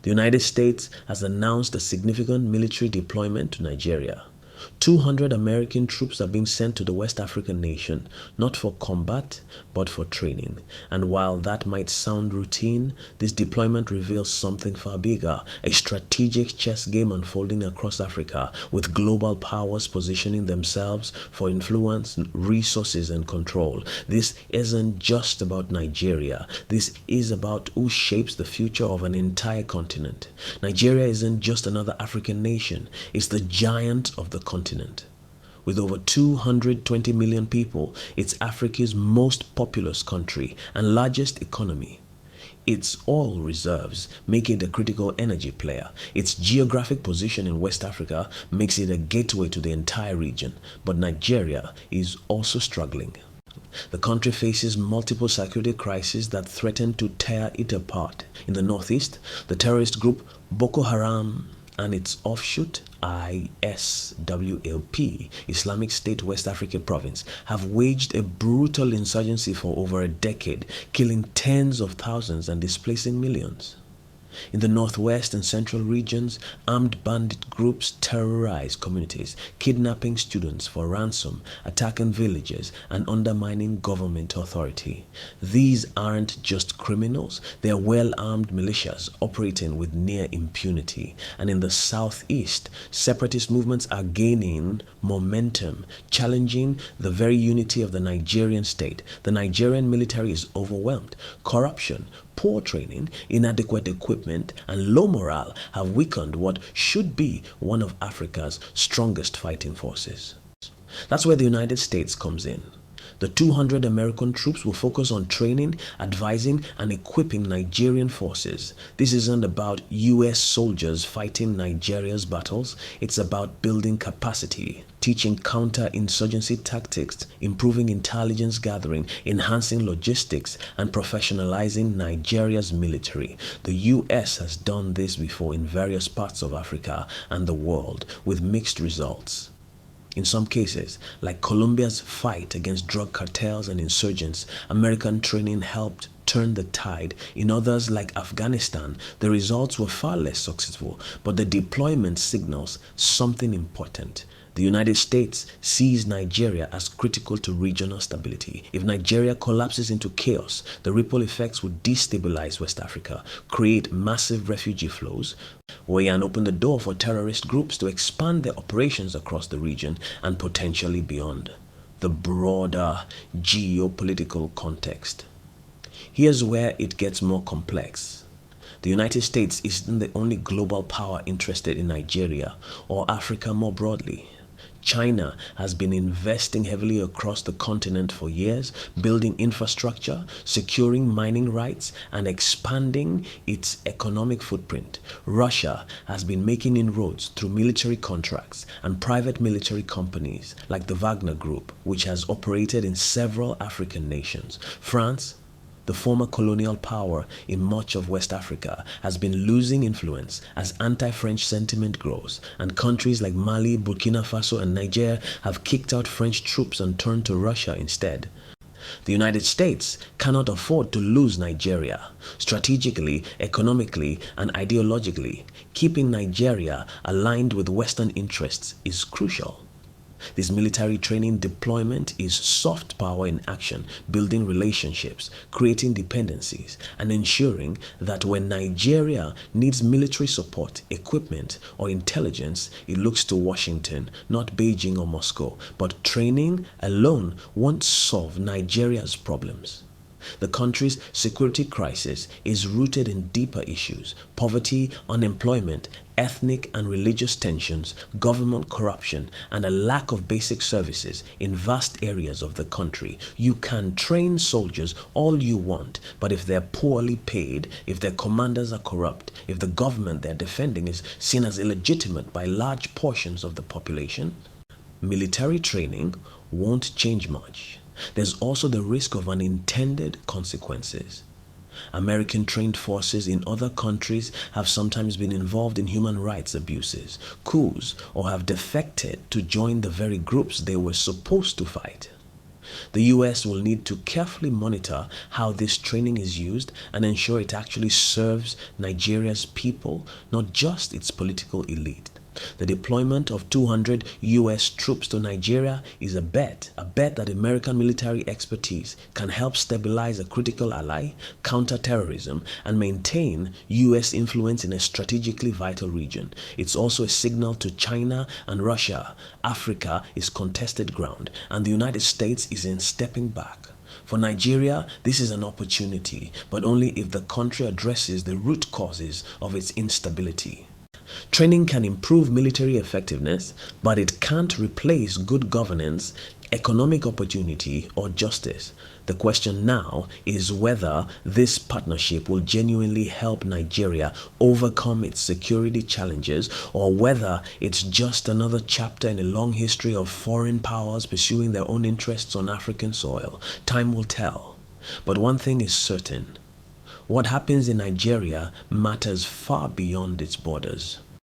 The United States has announced a significant military deployment to Nigeria. 200 American troops are being sent to the West African nation, not for combat, but for training. And while that might sound routine, this deployment reveals something far bigger, a strategic chess game unfolding across Africa, with global powers positioning themselves for influence, resources, and control. This isn't just about Nigeria. This is about who shapes the future of an entire continent. Nigeria isn't just another African nation. It's the giant of the continent. With over 220 million people, it's Africa's most populous country and largest economy. Its oil reserves make it a critical energy player. Its geographic position in West Africa makes it a gateway to the entire region. But Nigeria is also struggling. The country faces multiple security crises that threaten to tear it apart. In the northeast, the terrorist group Boko Haram and its offshoot ISWAP, Islamic State West African Province, have waged a brutal insurgency for over a decade, killing tens of thousands and displacing millions. In the northwest and central regions, armed bandit groups terrorize communities, kidnapping students for ransom, attacking villages, and undermining government authority. These aren't just criminals, they're well-armed militias operating with near impunity. And in the southeast, separatist movements are gaining momentum, challenging the very unity of the Nigerian state. The Nigerian military is overwhelmed. Corruption, poor training, inadequate equipment, and low morale have weakened what should be one of Africa's strongest fighting forces. That's where the United States comes in. The 200 American troops will focus on training, advising, and equipping Nigerian forces. This isn't about US soldiers fighting Nigeria's battles. It's about building capacity, teaching counter-insurgency tactics, improving intelligence gathering, enhancing logistics, and professionalizing Nigeria's military. The US has done this before in various parts of Africa and the world with mixed results. In some cases, like Colombia's fight against drug cartels and insurgents, American training helped turn the tide. In others, like Afghanistan, the results were far less successful, but the deployment signals something important. The United States sees Nigeria as critical to regional stability. If Nigeria collapses into chaos, the ripple effects would destabilize West Africa, create massive refugee flows, and open the door for terrorist groups to expand their operations across the region and potentially beyond. The broader geopolitical context. Here's where it gets more complex. The United States isn't the only global power interested in Nigeria or Africa more broadly. China has been investing heavily across the continent for years, building infrastructure, securing mining rights, and expanding its economic footprint. Russia has been making inroads through military contracts and private military companies like the Wagner Group, which has operated in several African nations. France, the former colonial power in much of West Africa, has been losing influence as anti-French sentiment grows, and countries like Mali, Burkina Faso, and Niger have kicked out French troops and turned to Russia instead. The United States cannot afford to lose Nigeria. Strategically, economically, and ideologically, keeping Nigeria aligned with Western interests is crucial. This military training deployment is soft power in action, building relationships, creating dependencies, and ensuring that when Nigeria needs military support, equipment, or intelligence, it looks to Washington, not Beijing or Moscow. But training alone won't solve Nigeria's problems. The country's security crisis is rooted in deeper issues: poverty, unemployment, ethnic and religious tensions, government corruption, and a lack of basic services in vast areas of the country. You can train soldiers all you want, but if they're poorly paid, if their commanders are corrupt, if the government they're defending is seen as illegitimate by large portions of the population, military training won't change much. There's also the risk of unintended consequences. American trained forces in other countries have sometimes been involved in human rights abuses, coups, or have defected to join the very groups they were supposed to fight. The US will need to carefully monitor how this training is used and ensure it actually serves Nigeria's people, not just its political elite. The deployment of 200 US troops to Nigeria is a bet that American military expertise can help stabilize a critical ally, counter terrorism, and maintain US influence in a strategically vital region. It's also a signal to China and Russia. Africa is contested ground, and the United States is in stepping back. For Nigeria, this is an opportunity, but only if the country addresses the root causes of its instability. Training can improve military effectiveness, but it can't replace good governance, economic opportunity, or justice. The question now is whether this partnership will genuinely help Nigeria overcome its security challenges, or whether it's just another chapter in a long history of foreign powers pursuing their own interests on African soil. Time will tell. But one thing is certain: what happens in Nigeria matters far beyond its borders.